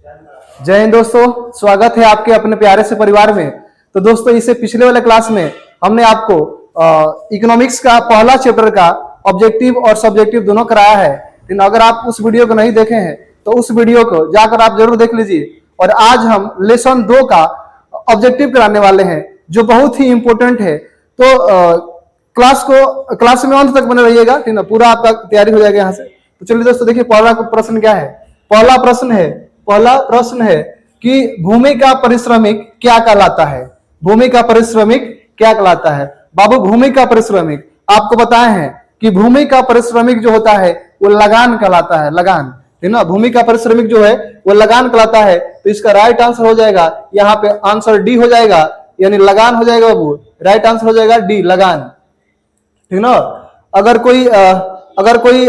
जय हिंद दोस्तों, स्वागत है आपके अपने प्यारे से परिवार में। तो दोस्तों, इससे पिछले वाले क्लास में हमने आपको इकोनॉमिक्स का पहला चैप्टर का ऑब्जेक्टिव और सब्जेक्टिव दोनों कराया है। लेकिन अगर आप उस वीडियो को नहीं देखे हैं तो उस वीडियो को जाकर आप जरूर देख लीजिए। और आज हम लेसन 2 का ऑब्जेक्टिव कराने वाले हैं जो बहुत ही इंपॉर्टेंट है। तो क्लास में अंत तक बने रहिएगा, ठीक है, पूरा आपका तैयारी हो जाएगा यहाँ से। तो चलिए दोस्तों, देखिए पहला प्रश्न क्या है। पहला प्रश्न है कि भूमि का पारिश्रमिक क्या कहलाता है। भूमि का पारिश्रमिक क्या कहलाता है। बाबू, भूमि का पारिश्रमिक आपको बताए हैं कि भूमि का पारिश्रमिक जो होता है वो लगान कहलाता है। लगान, ठीक ना, भूमि का पारिश्रमिक जो है वो लगान कहलाता है। तो इसका राइट आंसर हो जाएगा यहाँ पे आंसर डी हो जाएगा, यानी लगान हो जाएगा बाबू। राइट आंसर हो जाएगा डी, लगान, ठीक ना। अगर कोई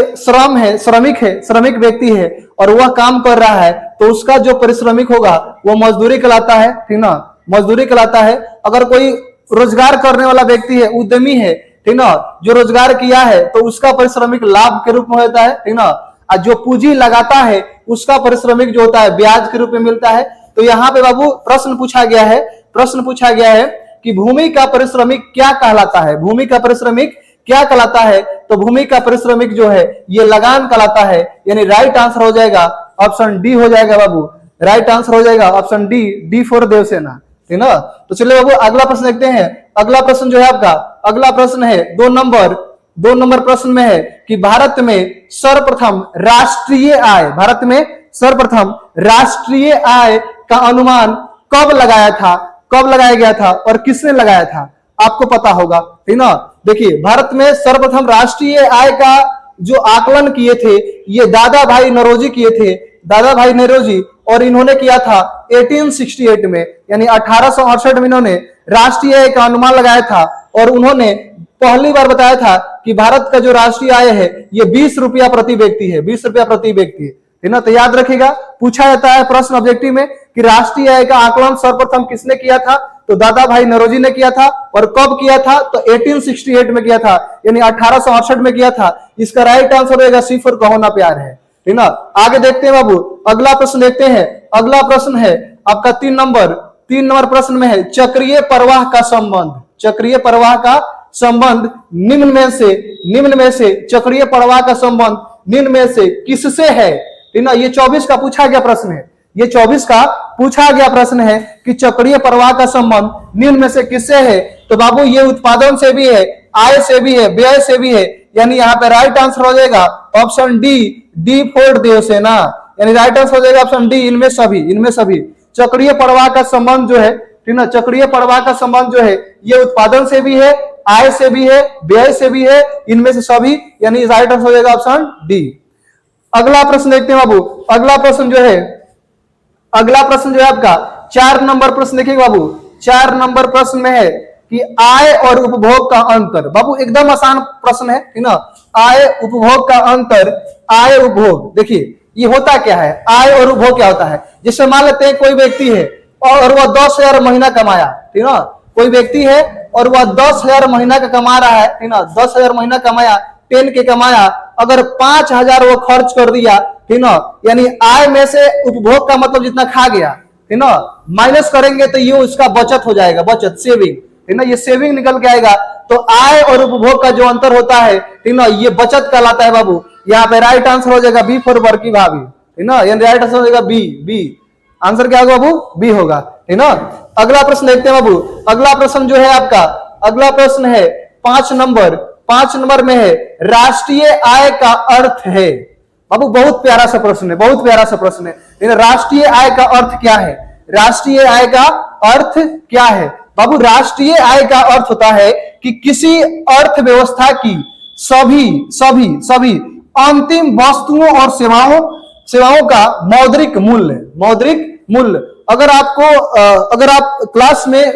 श्रमिक व्यक्ति है और वह काम कर रहा है तो उसका जो पारिश्रमिक होगा वो मजदूरी कहलाता है, ठीक ना, मजदूरी कहलाता है। अगर कोई रोजगार करने वाला व्यक्ति है, उद्यमी है, ठीक ना, जो रोजगार किया है तो उसका पारिश्रमिक लाभ के रूप में होता है, ठीक ना। और जो पूंजी लगाता है उसका पारिश्रमिक जो होता है ब्याज के रूप में मिलता है। तो यहाँ पे बाबू प्रश्न पूछा गया है कि भूमि का पारिश्रमिक क्या कहलाता है। भूमि का पारिश्रमिक क्या कहलाता है। तो भूमि का पारिश्रमिक जो है ये लगान कहलाता है, यानी राइट आंसर हो जाएगा ऑप्शन डी हो जाएगा बाबू। राइट आंसर हो जाएगा option D, D for Devsena, ठीक ना। तो चलिए बाबू अगला प्रश्न देखते हैं। अगला प्रश्न जो है आपका, अगला प्रश्न है 2 नंबर प्रश्न में है कि भारत में सर्वप्रथम राष्ट्रीय आय का अनुमान कब लगाया गया था और किसने लगाया था, आपको पता होगा, ठीक ना। देखिए, भारत में सर्वप्रथम राष्ट्रीय आय का जो आकलन किए थे ये दादा भाई नौरोजी, और इन्होंने किया था 1868 में, यानी 1868 में इन्होंने राष्ट्रीय आय का अनुमान लगाया था। और उन्होंने पहली बार बताया था कि भारत का जो राष्ट्रीय आय है ये 20 रुपया प्रति व्यक्ति है, 20 रुपया प्रति व्यक्ति है, ठीक ना। तो याद रखिएगा, पूछा जाता है प्रश्न ऑब्जेक्टिव में कि राष्ट्रीय आय का आकलन सर्वप्रथम किसने किया था। तो दादा भाई नौरोजी ने किया था। और कब किया था, तो 1868 में किया था, यानी 1868 में किया था। इसका राइट आंसर होगा सी फॉर कहो ना प्यार है, ठीक ना। आगे देखते हैं बाबू, अगला प्रश्न देखते हैं। अगला प्रश्न है आपका 3 नंबर प्रश्न में है चक्रीय प्रवाह का संबंध निम्न में से चक्रीय प्रवाह का संबंध निम्न में से किससे है, ठीक ना। ये 24 का पूछा गया प्रश्न है कि चक्रीय प्रवाह का संबंध निम्न में से किससे है। तो बाबू ये उत्पादन से भी है, आय से भी है, व्यय से भी है, यानी यहाँ पे राइट आंसर हो जाएगा option D, D for Devsena, यानी राइट आंसर हो जाएगा ऑप्शन डी, इनमें सभी चक्रीय प्रवाह का संबंध जो है, ठीक ना, चक्रीय प्रवाह का संबंध जो है ये उत्पादन से भी है, आय से भी है, व्यय से भी है, इनमें से सभी, यानी राइट आंसर हो जाएगा ऑप्शन डी। अगला प्रश्न देखते हैं बाबू। अगला प्रश्न जो है आपका 4 नंबर प्रश्न देखिए बाबू। 4 नंबर प्रश्न में है कि आय और उपभोग का अंतर। बाबू एकदम आसान प्रश्न है, ठीक ना। आय उपभोग का अंतर, आय उपभोग, देखिए ये होता क्या है, आय और उपभोग क्या होता है। जैसे मान लेते हैं कोई व्यक्ति है और वह 10,000 महीना कमाया, ठीक ना। कोई व्यक्ति है और वह 10,000 महीना का कमा रहा है, ठीक ना, 10,000 महीना कमाया, 10 के कमाया, अगर 5,000 वो खर्च कर दिया, ठीक ना, यानी आय में से उपभोग का मतलब जितना खा गया, ठीक ना, माइनस करेंगे तो ये उसका बचत हो जाएगा, बचत, सेविंग, ठीक ना, ये सेविंग निकल के आएगा। तो आय और उपभोग का जो अंतर होता है, ठीक ना, ये बचत कहलाता है बाबू। यहाँ पे राइट आंसर हो जाएगा बी फॉर बड़की भाभी, ठीक ना, यानी राइट आंसर हो जाएगा बी। आंसर क्या होगा बाबू, बी होगा, ठीक ना। अगला प्रश्न देखते हैं बाबू। अगला प्रश्न जो है आपका, अगला प्रश्न है 5 नंबर में है राष्ट्रीय आय का अर्थ है। बाबू बहुत प्यारा सा प्रश्न है, लेकिन राष्ट्रीय आय का अर्थ क्या है। राष्ट्रीय आय का अर्थ क्या है बाबू। राष्ट्रीय आय का अर्थ होता है कि किसी अर्थव्यवस्था की सभी अंतिम वस्तुओं और सेवाओं का मौद्रिक मूल्य। अगर आप क्लास में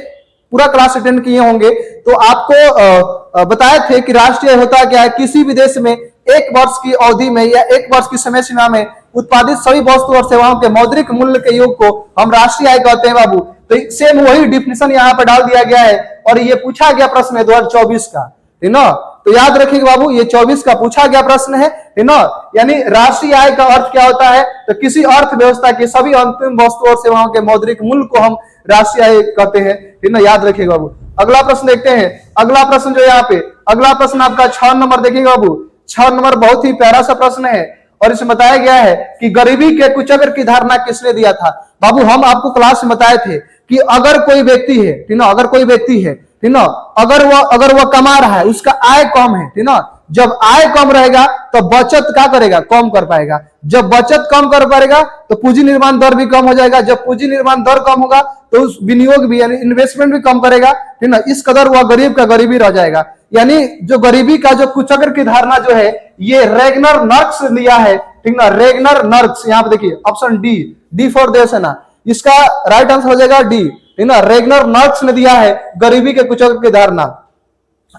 पूरा क्लास अटेंड किए होंगे तो आपको बताए थे कि राष्ट्रीय होता क्या है, किसी भी देश में 1 वर्ष की अवधि में या 1 वर्ष की समय सीमा में उत्पादित सभी वस्तु और सेवाओं के मौद्रिक मूल्य के योग को हम राष्ट्रीय आय कहते हैं बाबू। तो सेम वही डिफिनेशन यहाँ पर डाल दिया गया है और ये पूछा गया प्रश्न है 2024 का, ठीक ना। तो याद रखिएगा बाबू, ये 24 का पूछा गया प्रश्न है ना। यानी राष्ट्रीय आय का अर्थ क्या होता है, तो किसी अर्थव्यवस्था के सभी अंतिम वस्तु और सेवाओं के मौद्रिक मूल्य को हम राष्ट्रीय आय कहते हैं, ना। याद रखिएगा बाबू। अगला प्रश्न देखते हैं। अगला प्रश्न जो यहाँ पे, अगला प्रश्न आपका 6 नंबर देखिएगा बाबू। 6 नंबर बहुत ही प्यारा सा प्रश्न है और इसमें बताया गया है कि गरीबी के कुचक्र की धारणा किसने दिया था। बाबू हम आपको क्लास में बताए थे कि अगर कोई व्यक्ति है, ठीक ना, अगर कोई व्यक्ति है, ठीक ना, अगर वह कमा रहा है, उसका आय कम है, ठीक ना, जब आय कम रहेगा तो बचत क्या करेगा, कम कर पाएगा। जब बचत कम कर पाएगा तो पूंजी निर्माण दर भी कम हो जाएगा। जब पूंजी निर्माण दर कम होगा तो उस विनियोग भी यानी इन्वेस्टमेंट भी कम करेगा, ठीक ना। इस कदर वह गरीब का गरीबी रह जाएगा। यानी जो गरीबी का जो कुचक्र की धारणा जो है, ये रेगनर नर्क्स लिया है, ठीक ना। रेगनर नर्क्स, यहाँ पे देखिए ऑप्शन डी फॉर देश है ना, इसका राइट आंसर हो जाएगा डी, ठीक ना। रेगनर नर्क्स ने दिया है गरीबी के कुचक्र की धारणा।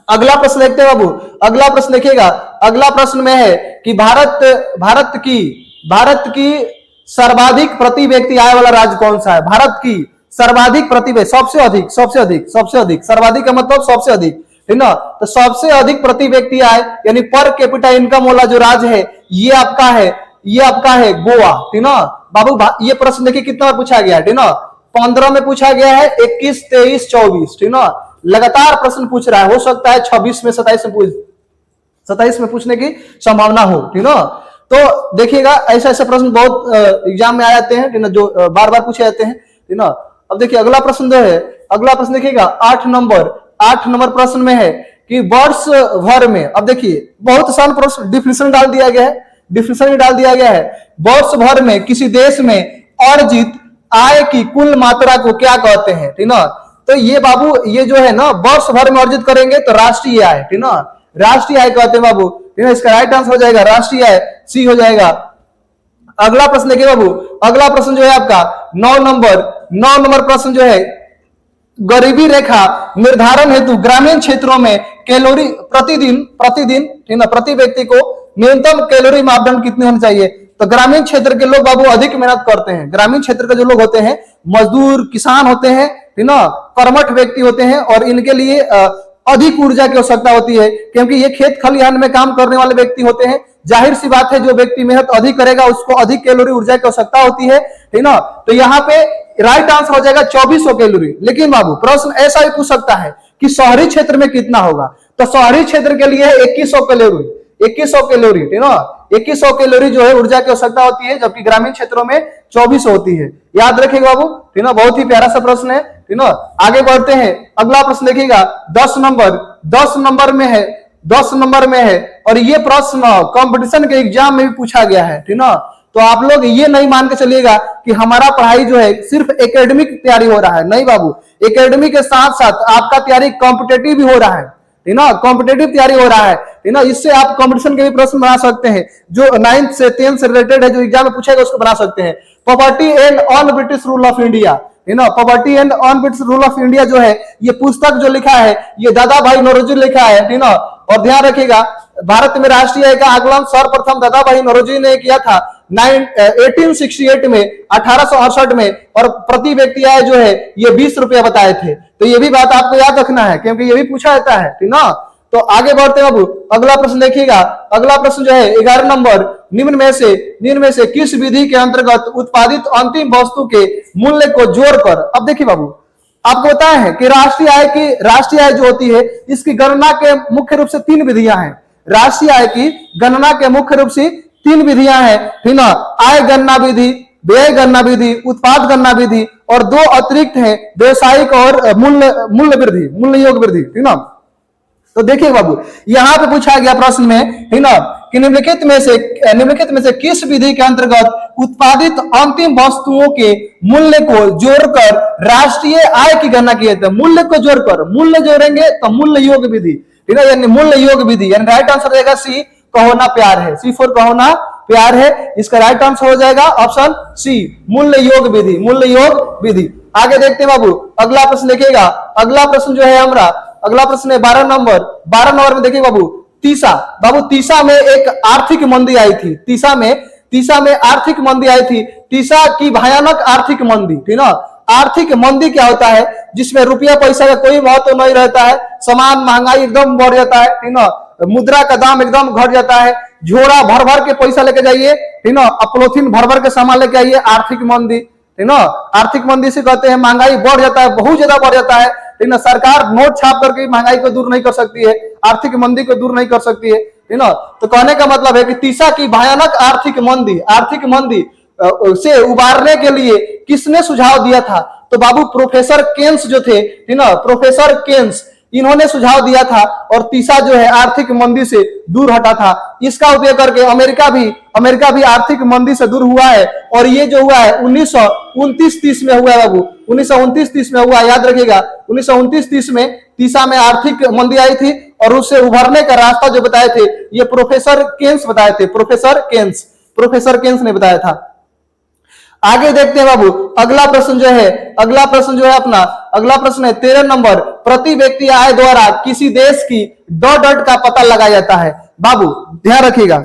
अगला प्रश्न देखते हैं बाबू। अगला प्रश्न देखिएगा। अगला प्रश्न में है कि भारत की सर्वाधिक प्रति व्यक्ति आय वाला राज्य कौन सा है। भारत की सर्वाधिक प्रति, सबसे अधिक, सर्वाधिक का मतलब सबसे अधिक, ठीक ना। तो सबसे अधिक प्रति व्यक्ति आय यानी पर कैपिटा इनकम वाला जो राज्य है, ये आपका है गोवा, ठीक ना। बाबू ये प्रश्न देखिए कितना बार पूछा गया है, ठीक ना। 15 में पूछा गया है, 21, 23, 24, ठीक ना। लगातार प्रश्न पूछ रहा है, हो सकता है 26 में 27 में पूछने की संभावना हो, ठीक ना। तो देखिएगा ऐसे प्रश्न बहुत एग्जाम में आ जाते हैं, ठीक ना, जो बार बार पूछे जाते हैं, ठीक ना। अब देखिए अगला प्रश्न जो है, अगला प्रश्न देखिएगा 8 नंबर प्रश्न में है कि वर्ष भर में, अब देखिए बहुत आसान प्रश्न, डिफिनेशन डाल दिया गया है। वर्ष भर में किसी देश में अर्जित आय की कुल मात्रा को क्या कहते हैं, ठीक ना। तो ये बाबू ये जो है ना, वर्ष भर में अर्जित करेंगे तो राष्ट्रीय आय, ठीक ना, राष्ट्रीय आय कहते हैं बाबू, ठीक ना। इसका राइट आंसर हो जाएगा राष्ट्रीय आय, सी हो जाएगा। अगला प्रश्न देखिए बाबू। अगला प्रश्न जो है आपका 9 नंबर प्रश्न जो है, गरीबी रेखा निर्धारण हेतु ग्रामीण क्षेत्रों में कैलोरी प्रतिदिन, ठीक ना, प्रति व्यक्ति को न्यूनतम कैलोरी मापदंड कितने होने चाहिए। तो ग्रामीण क्षेत्र के लोग बाबू अधिक मेहनत करते हैं। ग्रामीण क्षेत्र के जो लोग होते हैं, मजदूर, किसान होते हैं, ठीक ना, कर्मठ व्यक्ति होते हैं, और इनके लिए अधिक ऊर्जा की आवश्यकता होती है, क्योंकि ये खेत खलिहान में काम करने वाले व्यक्ति होते हैं। जाहिर सी बात है, जो व्यक्ति मेहनत अधिक करेगा उसको अधिक कैलोरी ऊर्जा की आवश्यकता होती है, ठीक ना। तो यहाँ पे राइट आंसर हो जाएगा 2400 कैलोरी। लेकिन बाबू प्रश्न ऐसा भी पूछ सकता है कि शहरी क्षेत्र में कितना होगा। तो शहरी क्षेत्र के लिए 2100 कैलोरी, 2100 कैलोरी, ठीक ना। 2100 कैलोरी जो है ऊर्जा की आवश्यकता होती है, जबकि ग्रामीण क्षेत्रों में 2400 होती है। याद रखिएगा बाबू, ठीक ना। बहुत ही प्यारा सा प्रश्न है, ठीक ना। आगे बढ़ते हैं। अगला प्रश्न देखिएगा 10 नंबर में है और ये प्रश्न कंपटीशन के एग्जाम में भी पूछा गया है, ठीक ना। तो आप लोग ये नहीं मान के चलिएगा कि हमारा पढ़ाई जो है सिर्फ एकेडमिक तैयारी हो रहा है। नहीं बाबू, एकेडमिक के साथ साथ आपका तैयारी कॉम्पिटेटिव भी हो रहा है, ठीक ना। कॉम्पिटेटिव तैयारी हो रहा है, ठीक ना। इससे आप कंपटीशन के भी प्रश्न बना सकते हैं, जो 9th से 10th से रिलेटेड है, जो एग्जाम में पूछेगा उसको बना सकते हैं। Poverty and on British rule of India, ठीक ना। Poverty and on British rule of India जो है, ये पुस्तक जो लिखा है ये दादा भाई नौरोजी लिखा है, ठीक ना। और ध्यान रखिएगा, भारत में राष्ट्रीय आय का आकलन सर्वप्रथम दादा भाई नौरोजी ने किया था 1868 में, 1868 में, और प्रति व्यक्ति आय जो है ये 20 रुपया बताए थे। तो ये भी बात आपको याद रखना है, क्योंकि ये भी पूछा जाता है, ठीक ना। तो आगे बढ़ते हैं बाबू। अगला प्रश्न देखिएगा। अगला प्रश्न जो है 11 नंबर, निम्न में से किस विधि के अंतर्गत उत्पादित अंतिम वस्तु के मूल्य को जोड़कर, अब देखिए बाबू आपको पता है कि राष्ट्रीय आय जो होती है इसकी गणना के मुख्य रूप से 3 विधियां हैं। राष्ट्रीय आय की गणना के मुख्य रूप से 3 विधियां हैं, ठीक ना। आय गणना विधि, व्यय गणना विधि, उत्पाद गणना विधि, और 2 अतिरिक्त हैं, व्यवसायिक और मूल्य योग वृद्धि, ठीक ना। तो देखिए बाबू यहां पे पूछा गया प्रश्न में, ठीक ना, कि निम्नलिखित में से किस विधि के अंतर्गत उत्पादित अंतिम वस्तुओं के मूल्य को जोड़कर राष्ट्रीय आय की गणना की जाती है। मूल्य को जोड़कर, मूल्य जोड़ेंगे तो मूल्य योग विधि, ठीक है, यानी मूल्य योग विधि। यानी राइट आंसर रहेगा सी, कहोना प्यार है, सी फॉर कहोना प्यार है। इसका राइट आंसर हो जाएगा ऑप्शन सी, मूल्य योग विधि, मूल्य योग विधि। आगे देखते हैं बाबू। अगला प्रश्न देखिएगा। अगला प्रश्न जो है हमारा, अगला प्रश्न है 12 नंबर में देखिए बाबू, तीसा में एक आर्थिक मंदी आई थी। तीसा में आर्थिक मंदी आई थी। तीसा की भयानक आर्थिक मंदी, ठीक ना। आर्थिक मंदी क्या होता है, जिसमें रुपया पैसा का कोई महत्व नहीं रहता है, सामान महंगाई एकदम बढ़ जाता है, ठीक ना। मुद्रा का दाम एकदम घट जाता है, झोरा भर भर के पैसा लेके जाइए, ठीक ना, पॉलिथीन भर भर के सामान लेके आइए, आर्थिक मंदी, ठीक ना, आर्थिक मंदी से कहते हैं महंगाई बढ़ जाता है, बहुत ज्यादा बढ़ जाता है, ठीक ना, सरकार नोट छाप करके महंगाई को दूर नहीं कर सकती है, आर्थिक मंदी को दूर नहीं कर सकती है, ठीक ना। तो कहने का मतलब है कि तीसा की भयानक आर्थिक मंदी से उबारने के लिए किसने सुझाव दिया था? तो बाबू प्रोफेसर केन्स जो थे, ठीक ना, प्रोफेसर केन्स, इन्होंने सुझाव दिया था और तीसा जो है आर्थिक मंदी से दूर हटा था। इसका उपयोग करके अमेरिका भी आर्थिक मंदी से दूर हुआ है, और ये जो हुआ है 1929-30 में हुआ है बाबू, 1929-30 में हुआ, याद रखिएगा। 1929-30 में तीसा में आर्थिक मंदी आई थी और उससे उभरने का रास्ता जो बताए थे ये प्रोफेसर केन्स बताए थे, प्रोफेसर केन्स ने बताया था। आगे देखते हैं बाबू, अगला प्रश्न जो है अपना अगला प्रश्न है 13 नंबर, प्रति व्यक्ति आय द्वारा किसी देश की डॉट का पता लगाया जाता है। बाबू ध्यान रखिएगा,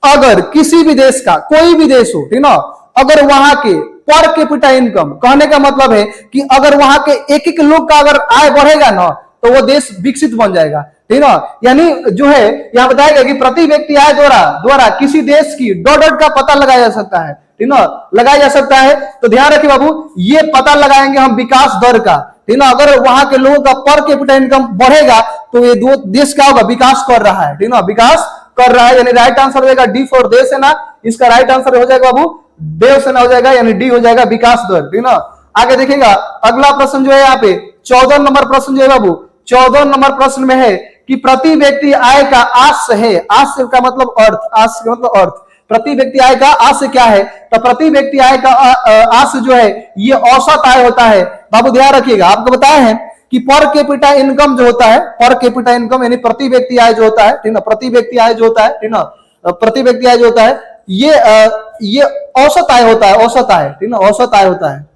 अगर किसी भी देश का, कोई भी देश हो, ठीक ना, अगर वहां के पर कैपिटा इनकम, कहने का मतलब है कि अगर वहां के एक एक लोग का अगर आय बढ़ेगा ना तो वो देश विकसित बन जाएगा, ठीक ना। यानी जो है यहां बताया गया कि प्रति व्यक्ति आय द्वारा किसी देश की डॉट का पता लगाया जा सकता है, ठीक ना, लगाया जा सकता है। तो ध्यान रखिए बाबू, ये पता लगाएंगे हम विकास दर का, ठीक ना। अगर वहां के लोगों का पर कैपिटा इनकम बढ़ेगा तो ये दो देश का होगा, विकास कर रहा है, ठीक ना, विकास कर रहा है। यानी राइट आंसर हो जाएगा डी फॉर देश सेना, इसका राइट आंसर हो जाएगा बाबू देव सेना हो जाएगा, यानी डी हो जाएगा विकास दर, ठीक ना। आगे देखिएगा अगला प्रश्न जो है यहाँ पे 14 नंबर प्रश्न जो है बाबू, 14 नंबर प्रश्न में है कि प्रति व्यक्ति आय का आस्य है, आस्य का मतलब अर्थ, प्रति व्यक्ति आय का आस्य क्या है? तो प्रति व्यक्ति आय का आस्य जो है ये औसत आय होता है। बाबू ध्यान रखिएगा, आपको बताया है कि पर कैपिटा इनकम जो होता है, पर कैपिटा इनकम यानी प्रति व्यक्ति आय जो होता है, ठीक ना, प्रति व्यक्ति आय जो होता है, ठीक ना, प्रति व्यक्ति आय जो होता है ये औसत आय होता है, औसत आय, ठीक ना, औसत आय होता है।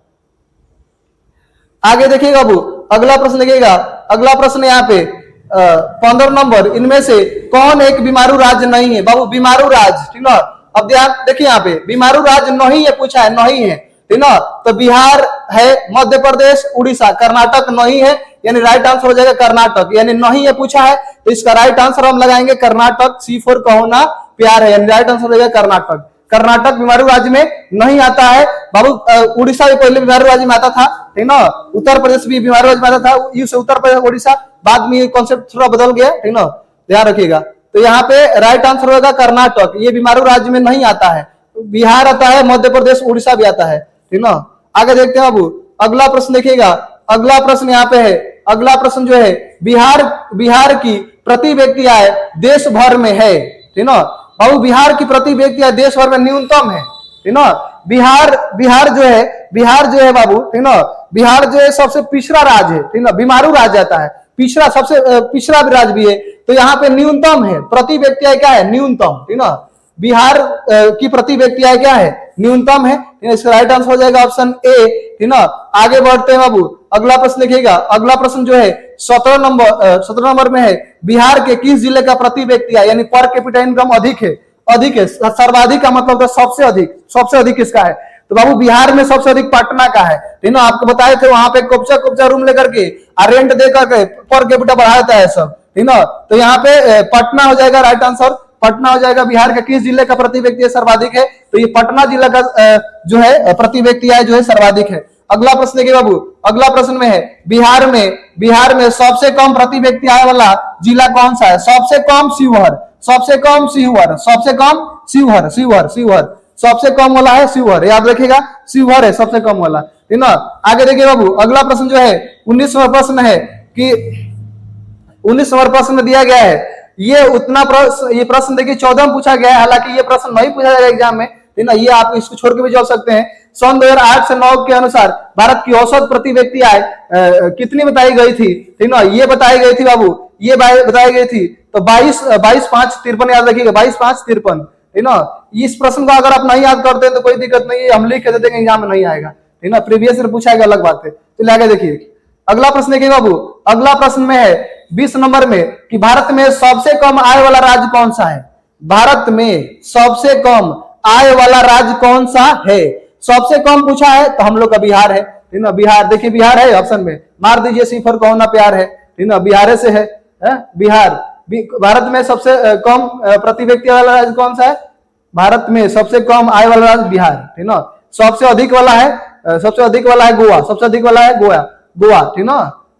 आगे देखिएगा बाबू, अगला प्रश्न देखिएगा, अगला प्रश्न यहाँ पे 15 नंबर, इनमें से कौन एक बीमारू राज्य नहीं है? बाबू बीमारू राज्य, ठीक ना, अब ध्यान देखिए यहाँ पे बीमारू राज्य नहीं है, पूछा है, नहीं है, ठीक ना। तो बिहार है, मध्य प्रदेश, उड़ीसा, कर्नाटक नहीं है, यानी राइट आंसर हो जाएगा कर्नाटक, यानी नहीं है पूछा है तो इसका राइट आंसर हम लगाएंगे कर्नाटक, सी फॉर कहो ना प्यार है, यानी राइट आंसर हो जाएगा कर्नाटक। कर्नाटक बीमारू राज्य में नहीं आता है बाबू। उड़ीसा भी पहले बीमारू राज्य में आता था, ठीक ना, उत्तर प्रदेश भी बीमारू राज्य में आता था, यूं उत्तर प्रदेश उड़ीसा, बाद में ये कॉन्सेप्ट थोड़ा बदल गया, ठीक ना, ध्यान रखिएगा। तो यहाँ पे राइट आंसर होगा कर्नाटक, ये बीमारू राज्य में नहीं आता है, बिहार आता है, मध्य प्रदेश, उड़ीसा भी आता है, ठीक ना। आगे देखते हैं बाबू, अगला प्रश्न देखिएगा, अगला प्रश्न यहाँ पे है, अगला प्रश्न जो है बिहार की प्रति व्यक्ति आय देश भर में है, ठीक ना। बाबू बिहार की प्रति व्यक्ति आय देश भर में न्यूनतम है, ठीक ना। बिहार जो है बाबू, ठीक ना, बिहार जो है सबसे पिछड़ा राज्य है, ठीक ना, बीमारू राज्य आता है, पिछड़ा, सबसे पिछड़ा राज्य भी है। तो यहाँ पे न्यूनतम है, प्रति व्यक्ति आय क्या है? न्यूनतम, ठीक ना। बिहार की प्रति व्यक्ति आय क्या है? न्यूनतम है, इसका राइट आंसर हो जाएगा ऑप्शन ए, ठीक ना। आगे बढ़ते हैं बाबू, अगला प्रश्न देखिएगा, अगला प्रश्न जो है 17 नंबर में है, बिहार के किस जिले का प्रति व्यक्ति आय यानी पर कैपिटा इनकम अधिक है? सर्वाधिक का मतलब तो सबसे अधिक किसका है? तो बाबू बिहार में सबसे अधिक पटना का है, ठीक ना। आपको बताए थे वहां पे कोपचा रूम लेकर के रेंट दे करके पर कैपिटा बढ़ा देता है सब, ठीक ना। तो यहाँ पे पटना हो जाएगा राइट आंसर, पटना हो जाएगा। बिहार के किस जिले का प्रति व्यक्ति सर्वाधिक है? तो ये पटना जिला का जो है प्रति व्यक्ति आय जो है सर्वाधिक है। अगला प्रश्न देखिए बाबू, अगला प्रश्न में है बिहार में सबसे कम प्रति व्यक्ति आय वाला जिला कौन सा है? सबसे कम शिवहर, सबसे कम वाला है शिवहर, याद रखिएगा शिवहर है सबसे कम वाला, ठीक ना। आगे देखिए बाबू, अगला प्रश्न जो है 19वां प्रश्न है कि 19वां प्रश्न में दिया गया है, ये प्रश्न देखिए 14 में पूछा गया है, हालांकि ये प्रश्न नहीं पूछा जाएगा एग्जाम में, ठीक ना, ये आप इसको छोड़ के भी जा सकते हैं। सन 2008 से 9 के अनुसार भारत की औसत प्रति व्यक्ति आय कितनी बताई गई थी? ठीक ना, ये बताई गई थी बाबू, ये बताई गई थी तो 22,553 याद रखिएगा, 22,553, ठीक ना। इस प्रश्न को अगर आप नहीं याद करते हैं तो कोई दिक्कत नहीं है, हम लिख के दे देंगे, एग्जाम में नहीं आएगा, ठीक ना, प्रीवियस ईयर पूछा गया अलग बात है। तो आगे देखिए अगला प्रश्न देखिए बाबू, अगला प्रश्न में है 20 नंबर में कि भारत में सबसे कम आय वाला राज्य कौन सा है? भारत में सबसे कम आय वाला राज्य कौन सा है? सबसे कम पूछा है तो हम लोग का बिहार है, ठीक ना। बिहार देखिए, बिहार है ऑप्शन में, मार दीजिए सिफर, कौन ना प्यार है, ठीक ना, बिहार से है बिहार, भारत में सबसे कम प्रति व्यक्ति वाला राज्य कौन सा है? भारत में सबसे कम आय वाला राज्य बिहार, ठीक ना। सबसे अधिक वाला है गोवा, सबसे अधिक वाला है गोवा, ठीक ना,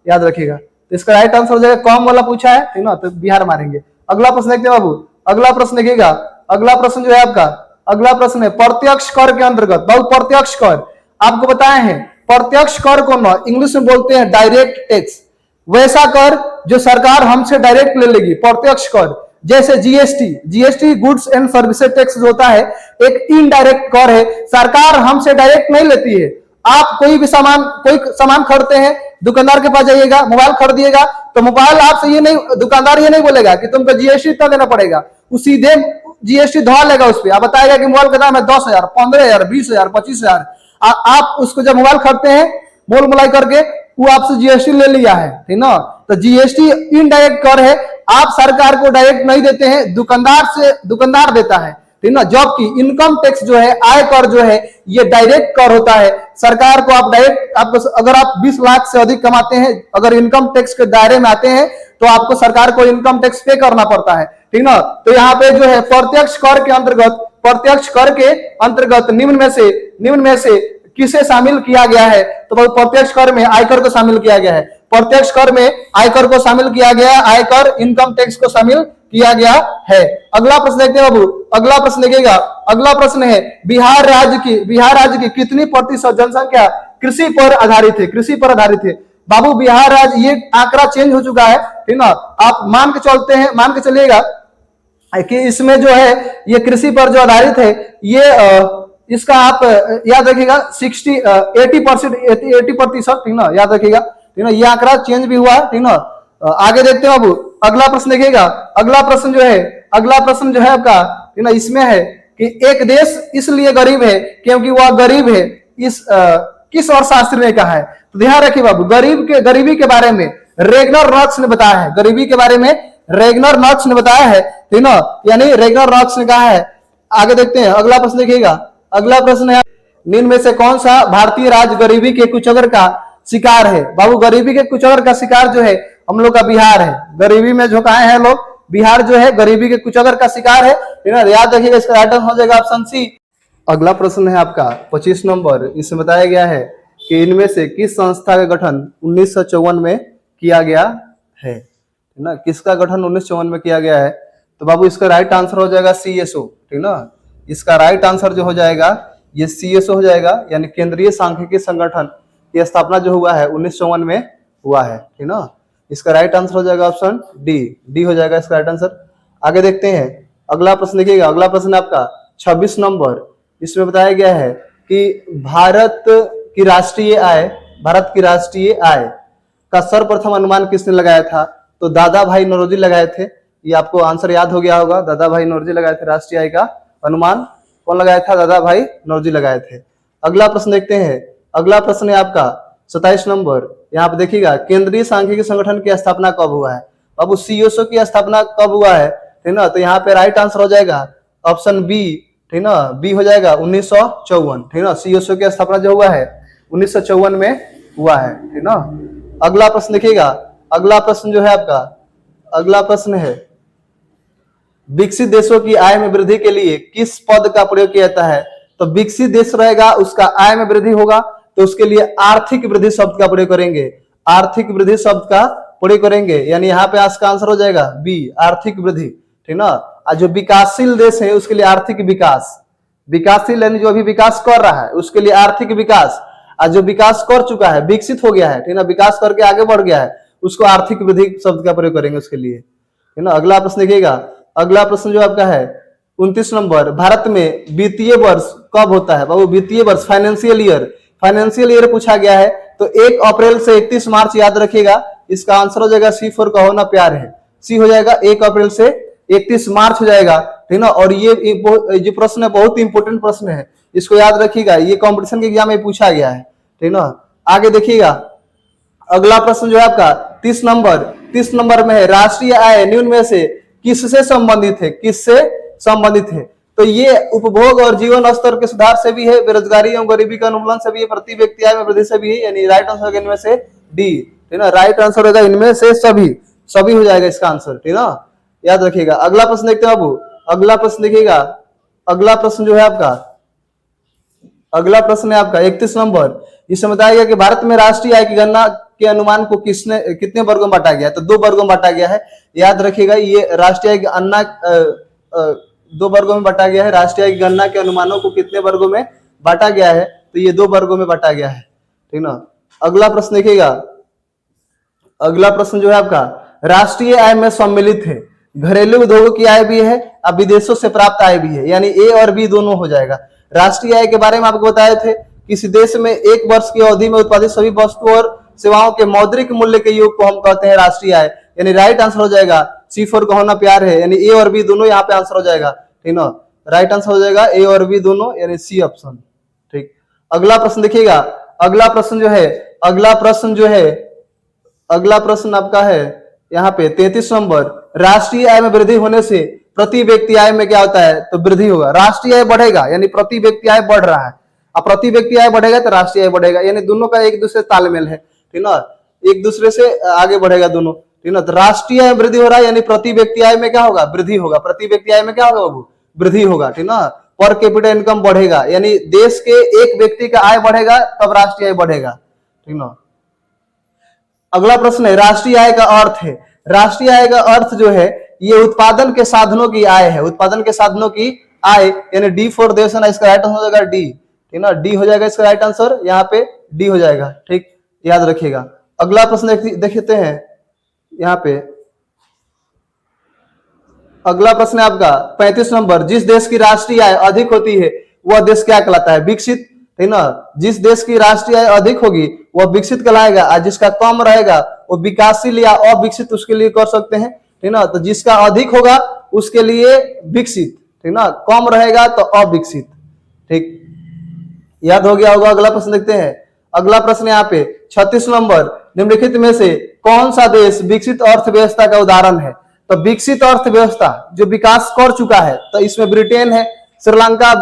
याद रखिएगा। तो इसका राइट आंसर हो जाएगा, कम वाला पूछा है, ठीक ना, तो बिहार मारेंगे। अगला प्रश्न देखते हैं बाबू, अगला प्रश्न देखिएगा। अगला प्रश्न जो है आपका, अगला प्रश्न है प्रत्यक्ष कर के अंतर्गत। बाबू प्रत्यक्ष कर आपको बताए हैं, प्रत्यक्ष कर को ना इंग्लिश में बोलते हैं डायरेक्ट टैक्स। वैसा कर जो सरकार हमसे डायरेक्ट ले लेगी, प्रत्यक्ष कर। जैसे GST goods and services tax जो होता है, एक इनडायरेक्ट कर है, सरकार हमसे डायरेक्ट नहीं लेती है। आप कोई सामान खरीदते हैं, दुकानदार के पास जाइएगा, मोबाइल खरीदिएगा, तो मोबाइल आपसे ये नहीं, दुकानदार ये नहीं बोलेगा कि तुमको जीएसटी इतना देना पड़ेगा, वो सीधे जीएसटी धो लेगा उस पर। आप बताएगा कि मोबाइल का दाम है 10,000, 15,000, 20,000, 25,000। आप उसको जब मोबाइल खरीदते हैं, मोल मुलाई करके, वो आपसे जीएसटी ले लिया है, ठीक ना। तो जीएसटी इनडायरेक्ट कर है, आप सरकार को डायरेक्ट नहीं देते हैं, दुकानदार देता है, ठीक ना। जबकि इनकम टैक्स जो है, आय कर जो है, ये डायरेक्ट कर होता है। सरकार को आप डायरेक्ट, अगर आप 20 लाख से अधिक कमाते हैं, अगर इनकम टैक्स के दायरे में आते हैं, तो आपको सरकार को इनकम टैक्स पे करना पड़ता है, ठीक ना। तो यहाँ पे जो है प्रत्यक्ष कर के अंतर्गत निम्न में से किसे शामिल किया गया है? तो प्रत्यक्ष कर में आयकर को शामिल किया गया है। प्रत्यक्ष कर में आयकर को शामिल किया गया है, आयकर इनकम टैक्स को शामिल किया गया है। अगला प्रश्न देखते हैं बाबू, अगला प्रश्न देखिएगा। अगला प्रश्न है बिहार राज्य की कितनी प्रतिशत जनसंख्या कृषि पर आधारित है? बाबू बिहार राज्य, ये आंकड़ा चेंज हो चुका है, ठीक ना। आप मान के चलिएगा कि इसमें जो है ये कृषि पर जो आधारित है, ये इसका आप याद रखिएगा 80%, ठीक ना, याद रखिएगा, ठीक ना। ये आंकड़ा चेंज भी हुआ है, ठीक ना। आगे देखते हैं बाबू, अगला प्रश्न देखिएगा। अगला प्रश्न जो है आपका, ठीक ना, इसमें है कि एक देश इसलिए गरीब है क्योंकि वह गरीब है, इस किस अर्थशास्त्री ने कहा है? तो ध्यान रखिए बाबू, गरीबी के बारे में रेगनर नॉक्स ने बताया है, ठीक ना, यानी रेगनर नॉक्स ने कहा है। आगे देखते हैं, अगला प्रश्न देखिएगा। अगला प्रश्न है, निम्न में से कौन सा भारतीय राज्य गरीबी के कुचक्र का शिकार है? बाबू गरीबी के कुचक्र का शिकार जो है हम लोग का बिहार है। गरीबी में झोंकाए हैं लोग, बिहार जो है गरीबी के कुचक्र का शिकार है, याद रखिएगा। इसका राइट आंसर हो जाएगा ऑप्शन सी। अगला प्रश्न है आपका 25 नंबर। इसमें बताया गया है कि इनमें से किस संस्था का गठन 1954 में किया गया है ना। किसका गठन 1954 में किया गया है? तो बाबू इसका राइट आंसर हो जाएगा CSO, ठीक ना। इसका राइट आंसर जो हो जाएगा ये CSO हो जाएगा, यानी केंद्रीय सांख्यिकी संगठन की स्थापना जो हुआ है 1954 में हुआ है, ठीक ना। इसका राइट आंसर हो जाएगा ऑप्शन डी हो जाएगा इसका राइट आंसर। आगे देखते हैं, अगला प्रश्न देखिएगा। अगला प्रश्न आपका 26 नंबर। इसमें बताया गया है कि भारत की राष्ट्रीय आय का सर्वप्रथम अनुमान किसने लगाया था? तो दादा भाई नौरोजी लगाए थे। ये आपको आंसर याद हो गया होगा, दादा भाई नौरोजी लगाए थे। राष्ट्रीय आय का अनुमान कौन लगाया था? दादा भाई नौरोजी लगाए थे। अगला प्रश्न देखते हैं। अगला प्रश्न है आपका 27 नंबर। यहाँ पे देखिएगा, केंद्रीय सांख्यिकी संगठन की स्थापना कब हुआ है? अब CSO की स्थापना कब हुआ है, ठीक ना। तो यहाँ पे राइट आंसर हो जाएगा ऑप्शन बी, ठीक ना, बी हो जाएगा 1954, ठीक ना। CSO की स्थापना जो हुआ है 1954 में हुआ है, ठीक ना। अगला प्रश्न देखिएगा। अगला प्रश्न जो है आपका, अगला प्रश्न है विकसित देशों की आय में वृद्धि के लिए किस पद का प्रयोग किया जाता है? तो विकसित देश रहेगा, उसका आय में वृद्धि होगा, तो उसके लिए आर्थिक वृद्धि शब्द का प्रयोग करेंगे। आर्थिक वृद्धि शब्द का प्रयोग करेंगे, यानी यहाँ पे आज का आंसर हो जाएगा बी, आर्थिक वृद्धि, ठीक ना। और जो विकासशील देश है उसके लिए आर्थिक विकास, विकासशील यानी जो अभी विकास कर रहा है उसके लिए आर्थिक विकास, और जो विकास कर चुका है, विकसित हो गया है, ठीक ना, विकास करके आगे बढ़ गया है, उसको आर्थिक वृद्धि शब्द का प्रयोग करेंगे उसके लिए, ठीक ना। अगला प्रश्न देखिएगा। अगला प्रश्न जो आपका है 29 नंबर। भारत में वित्तीय वर्ष कब होता है? बाबू वित्तीय वर्ष फाइनेंशियल ईयर पूछा गया है, तो 1 अप्रैल से 31 मार्च याद रखिएगा। इसका आंसर हो जाएगा सी फॉर कहो ना प्यार है, सी हो जाएगा 1 अप्रैल से 31 मार्च हो जाएगा, ठीक ना। और ये जो प्रश्न है बहुत इंपॉर्टेंट प्रश्न है, इसको याद रखिएगा, ये कंपटीशन के एग्जाम में पूछा गया है, ठीक ना। आगे देखिएगा, अगला प्रश्न जो है आपका 30 नंबर में है राष्ट्रीय आय निम्न में से किससे संबंधित है? किससे संबंधित है? तो ये उपभोग और जीवन स्तर के सुधार से भी है, बेरोजगारी एवं गरीबी का उन्मूलन से भी है, प्रति व्यक्ति आय में वृद्धि से भी है, यानी राइट आंसर इनमें से डी, ठीक ना। राइट आंसर होगा इनमें से सभी हो जाएगा इसका आंसर, ठीक ना। याद रखिएगा। अगला प्रश्न देखते हैं बाबू, अगला प्रश्न देखिएगा। अगला प्रश्न जो है आपका, अगला प्रश्न है आपका 31 नंबर। इसमें बताया गया कि भारत में राष्ट्रीय आय की गणना के अनुमान को कितने वर्गों में बांटा गया है? तो 2 वर्गों में बांटा गया है। याद रखिएगा, ये राष्ट्रीय आय की गणना 2 वर्गों में बांटा गया है। राष्ट्रीय आय की गणना के अनुमानों को कितने वर्गों में बांटा गया है? तो ये 2 वर्गों में बांटा गया है, ठीक ना। अगला प्रश्न देखिएगा, अगला प्रश्न जो है आपका, राष्ट्रीय आय में सम्मिलित है घरेलू उद्योगों की आय भी है और विदेशों से प्राप्त आय भी है, यानी ए और बी दोनों हो जाएगा। राष्ट्रीय आय के बारे में आपको बताए थे, किसी देश में 1 वर्ष की अवधि में उत्पादित सभी वस्तुओं और सेवाओं के मौद्रिक मूल्य के योग को हम कहते हैं राष्ट्रीय आय, यानी राइट आंसर हो जाएगा। C4 का होना प्यार है, यानी ए और बी दोनों यहाँ पे आंसर हो जाएगा, ठीक ना। राइट आंसर हो जाएगा ए और बी दोनों, यानी सी ऑप्शन, ठीक। अगला प्रश्न देखिएगा, अगला प्रश्न जो है, अगला प्रश्न आपका है यहाँ पे 33 नंबर। राष्ट्रीय आय में वृद्धि होने से प्रति व्यक्ति आय में क्या होता है? तो वृद्धि होगा। राष्ट्रीय आय बढ़ेगा यानी प्रति व्यक्ति आय बढ़ रहा है, अब प्रति व्यक्ति आय बढ़ेगा तो राष्ट्रीय आय बढ़ेगा, यानी दोनों का एक दूसरे तालमेल है, ठीक ना, एक दूसरे से आगे बढ़ेगा दोनों, ठीक ना। तो राष्ट्रीय आय वृद्धि हो रहा है यानी प्रति व्यक्ति आय में क्या होगा? वृद्धि होगा। प्रति व्यक्ति आय में क्या होगा बाबू? वृद्धि होगा, ठीक ना। पर कैपिटा इनकम बढ़ेगा, यानी देश के एक व्यक्ति का आय बढ़ेगा तब राष्ट्रीय आय बढ़ेगा, ठीक ना। अगला प्रश्न है, राष्ट्रीय आय का अर्थ है। राष्ट्रीय आय का अर्थ जो है ये उत्पादन के साधनों की आय है, उत्पादन के साधनों की आय, यानी डी फॉर देश है, इसका राइट आंसर हो जाएगा डी, ठीक ना। डी हो जाएगा इसका राइट आंसर, यहाँ पे डी हो जाएगा, ठीक, याद रखिएगा। अगला प्रश्न देखते हैं यहाँ पे। अगला प्रश्न है आपका 35 नंबर। जिस देश की राष्ट्रीय आय अधिक होती है वह देश क्या कहलाता है? विकसित, ठीक ना। जिस देश की राष्ट्रीय आय अधिक होगी वह विकसित कहलाएगा, और जिसका कम रहेगा वो विकासशील या अविकसित उसके लिए कर सकते हैं, ठीक ना। तो जिसका अधिक होगा उसके लिए विकसित, ठीक ना, कम रहेगा तो अविकसित, ठीक, याद हो गया होगा। अगला प्रश्न देखते हैं। अगला प्रश्न यहाँ पे 36 नंबर। निम्नलिखित में से कौन सा देश विकसित अर्थव्यवस्था का उदाहरण है? तो विकसित अर्थव्यवस्था जो विकास कर चुका है, तो इसमें ब्रिटेन है, श्रीलंका,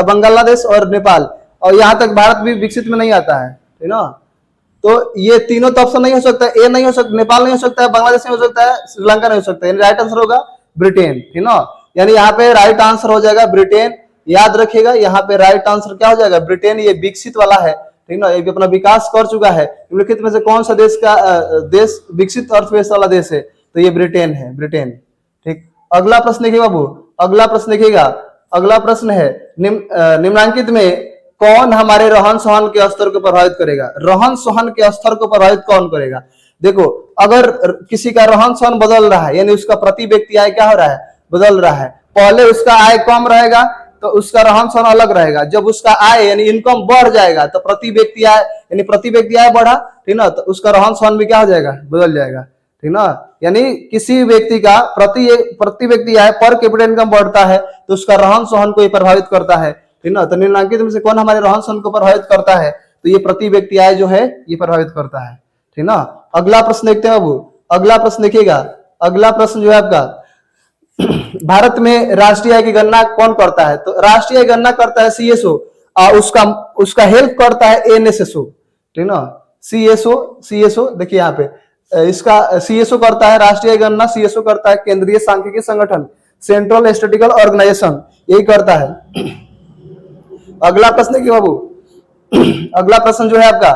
बांग्लादेश और नेपाल, और यहाँ तक भारत भी विकसित में नहीं आता है, ठीक ना। तो ये तीनों तो ऑप्शन नहीं हो सकता, ए नहीं हो सकता, नेपाल नहीं हो सकता है, बांग्लादेश नहीं हो सकता है, श्रीलंका नहीं हो सकता है, राइट आंसर होगा ब्रिटेन, ठीक ना। यानी यहाँ पे राइट आंसर हो जाएगा ब्रिटेन, याद रखिएगा। यहाँ पे राइट आंसर क्या हो जाएगा? ब्रिटेन। ये विकसित वाला है, ठीक ना, ये अपना विकास कर चुका है। निम्नलिखित में से कौन सा देश विकसित अर्थव्यवस्था वाला देश है? तो ये ब्रिटेन है, ब्रिटेन, ठीक। अगला प्रश्न देखिए बाबू, अगला प्रश्न देखिएगा। अगला प्रश्न है, निम्नांकित में कौन हमारे रहन सहन के स्तर को प्रभावित करेगा? रहन सहन के स्तर को प्रभावित कौन करेगा? देखो, अगर किसी का रहन सहन बदल रहा है यानी उसका प्रति व्यक्ति आय क्या हो रहा है? बदल रहा है। पहले उसका आय कम रहेगा तो उसका रहन सहन अलग रहेगा। जब उसका आय यानी इनकम बढ़ जाएगा तो प्रति व्यक्ति आय यानी प्रति व्यक्ति आय बढ़ा, ठीक ना, तो उसका रहन सहन भी क्या हो जाएगा? बदल जाएगा, ठीक ना। यानी किसी व्यक्ति का प्रति व्यक्ति आय पर कैपिटा इनकम बढ़ता है तो उसका रहन सहन को प्रभावित करता है, ठीक ना। तो निम्नलिखित में से कौन हमारे रहन सहन को प्रभावित करता है? तो ये प्रति व्यक्ति आय जो है ये प्रभावित करता है, ठीक ना। अगला प्रश्न देखते हैं बाबू। अगला प्रश्न देखिएगा। अगला प्रश्न जो है आपका, भारत में राष्ट्रीय आय की गणना कौन करता है? तो राष्ट्रीय आय गणना करता है CSO, उसका हेल्प करता है NSSO, ठीक ना। CSO देखिए यहाँ पे, इसका CSO करता है राष्ट्रीय गणना, CSO करता है केंद्रीय सांख्यिकी संगठन, सेंट्रल स्टैटिस्टिकल ऑर्गेनाइजेशन, यही करता है। अगला प्रश्न देखिए बाबू। अगला प्रश्न जो है आपका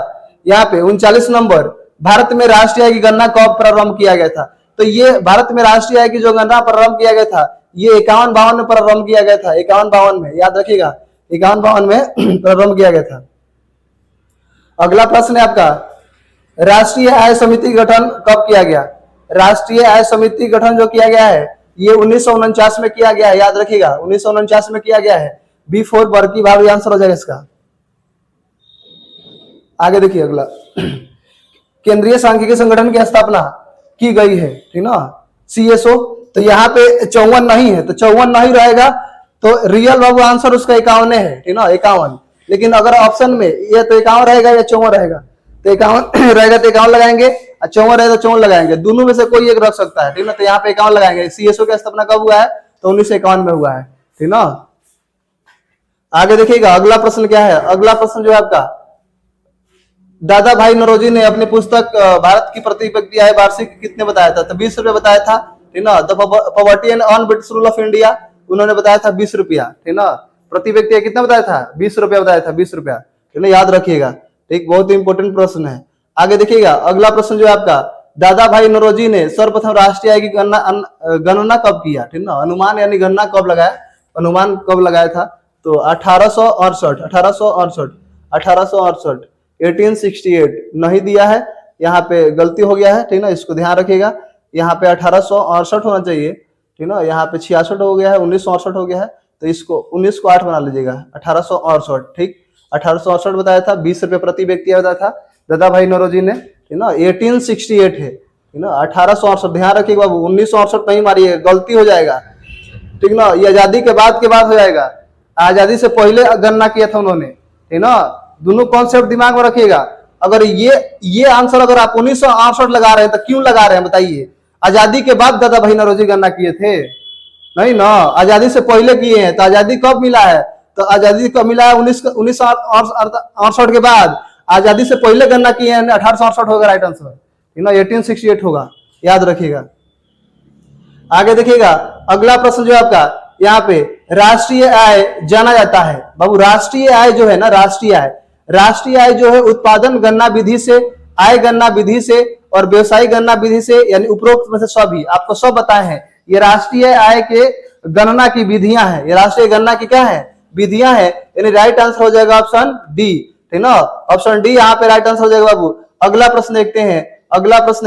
यहाँ पे 39 नंबर। भारत में राष्ट्रीय आय की गणना कब प्रारंभ किया गया था? तो ये भारत में राष्ट्रीय आय की जो गणना प्रारंभ किया गया था ये 51-52 में प्रारंभ किया गया था, 51-52 में, याद रखिएगा 51-52 में प्रारंभ किया गया था। अगला प्रश्न है आपका, राष्ट्रीय आय समिति गठन कब किया गया? राष्ट्रीय आय समिति गठन जो किया गया है ये 1949 में किया गया है, याद रखिएगा 1949 में किया गया है। B4 वर्की भावी आंसर हो जाएगा इसका। आगे देखिए अगला, केंद्रीय सांख्यिकी संगठन की स्थापना की गई है, ठीक ना, CSO। तो यहाँ पे 54 नहीं है, तो 54 नहीं रहेगा तो रियल बाबू आंसर उसका 51 है, ठीक ना, 51। लेकिन अगर ऑप्शन में ये तो 51 रहेगा या 54 रहेगा, तो 51 रहेगा तो 51 लगाएंगे, और 54 रहेगा तो 54 लगाएंगे, दोनों में से कोई एक रख सकता है, ठीक ना। तो यहाँ पे 51 लगाएंगे। CSO की स्थापना कब हुआ है? तो 1951 में हुआ है, ठीक ना। आगे देखिएगा अगला प्रश्न क्या है। अगला प्रश्न जो है आपका, दादा भाई नौरोजी ने अपनी पुस्तक भारत की प्रति व्यक्ति आय वार्षिक कितने बताया था? तो 20 रुपए बताया था, ठीक ना। The poverty and earn British rule of India उन्होंने बताया था 20 रुपया, ठीक ना। प्रति व्यक्ति कितना बताया था? 20 रुपया बताया था, 20 रुपया, ठीक ना, याद रखिएगा, ठीक। बहुत ही इंपॉर्टेंट प्रश्न है। आगे देखिएगा अगला प्रश्न जो है आपका, दादा भाई नौरोजी ने सर्वप्रथम राष्ट्रीय आय की गणना कब किया? ठीक ना, अनुमान यानी गणना कब लगाया, अनुमान कब लगाया था? तो 1868 1868 नहीं दिया है, यहाँ पे गलती हो गया है, ठीक ना, इसको ध्यान रखिएगा। यहाँ पे 1868 होना चाहिए, ठीक ना, यहाँ पे 66 हो गया है, 1968 हो गया है, तो इसको 19 को 8 बना लीजिएगा, 1868, ठीक। 1868 बताया था, 20 रुपये प्रति व्यक्ति बताया था दादा भाई नौरोजी ने, ठीक ना। 1868 है, ठीक ना, 1868 ध्यान रखिएगा बाबू, 1968 नहीं मारिए, गलती हो जाएगा, ठीक ना। ये आजादी के बाद हो जाएगा, आजादी से पहले गणना किया था उन्होंने, ठीक ना। दोनों कॉन्सेप्ट दिमाग में रखिएगा। अगर ये आंसर अगर आप 1968 लगा रहे हैं तो क्यों लगा रहे हैं बताइए? आजादी के बाद दादा भाई नौरोजी गणना किए थे? नहीं ना, आजादी से पहले किए हैं। तो आजादी कब मिला है? तो आजादी कब मिला है? 1968 के बाद। आजादी से पहले गणना किए हैं, 1868 होगा राइट आंसर, ठीक ना, 1868 होगा, याद रखिएगा। आगे देखिएगा अगला प्रश्न जो आपका, यहाँ पे राष्ट्रीय आय जाना जाता है बाबू। राष्ट्रीय आय जो है ना, राष्ट्रीय आय जो है उत्पादन गणना विधि से, आय गणना विधि से और व्यवसायिक गणना विधि से, यानी उपरोक्त में से सभी आपको सब बताए हैं। ये राष्ट्रीय आय के गणना की विधियां हैं, ये राष्ट्रीय गणना की क्या है? विधियां हैं, यानी राइट आंसर हो जाएगा ऑप्शन डी, ठीक ना, ऑप्शन डी यहाँ पे राइट आंसर हो जाएगा बाबू। अगला प्रश्न देखते हैं, अगला प्रश्न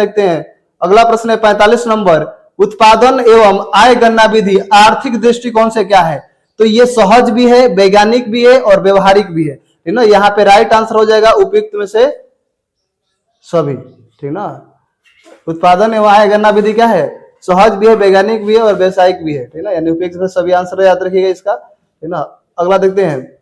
है 45 नंबर, उत्पादन एवं आय गणना विधि आर्थिक दृष्टिकोण से क्या है? तो ये सहज भी है, वैज्ञानिक भी है और व्यवहारिक भी है, ठीक ना। यहाँ पे राइट आंसर हो जाएगा उपयुक्त में से सभी, ठीक ना। उत्पादन एवं आय गणना विधि क्या है? सहज भी है, वैज्ञानिक भी है और व्यवसायिक भी है, ठीक ना, यानी उपयुक्त में सभी आंसर याद रखिएगा इसका, ठीक ना। अगला देखते हैं,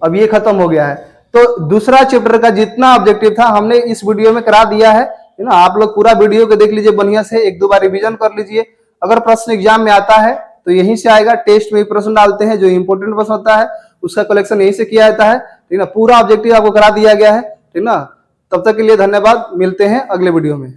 अब ये खत्म हो गया है। तो दूसरा चैप्टर का जितना ऑब्जेक्टिव था हमने इस वीडियो में करा दिया है ना। आप लोग पूरा वीडियो को देख लीजिए बढ़िया से, एक दो बार रिवीजन कर लीजिए। अगर प्रश्न एग्जाम में आता है तो यहीं से आएगा, टेस्ट में प्रश्न डालते हैं, जो इंपोर्टेंट प्रश्न होता है उसका कलेक्शन यहीं से किया जाता है, ठीक ना। पूरा ऑब्जेक्टिव आपको करा दिया गया है, ठीक ना। तब तक के लिए धन्यवाद, मिलते हैं अगले वीडियो में।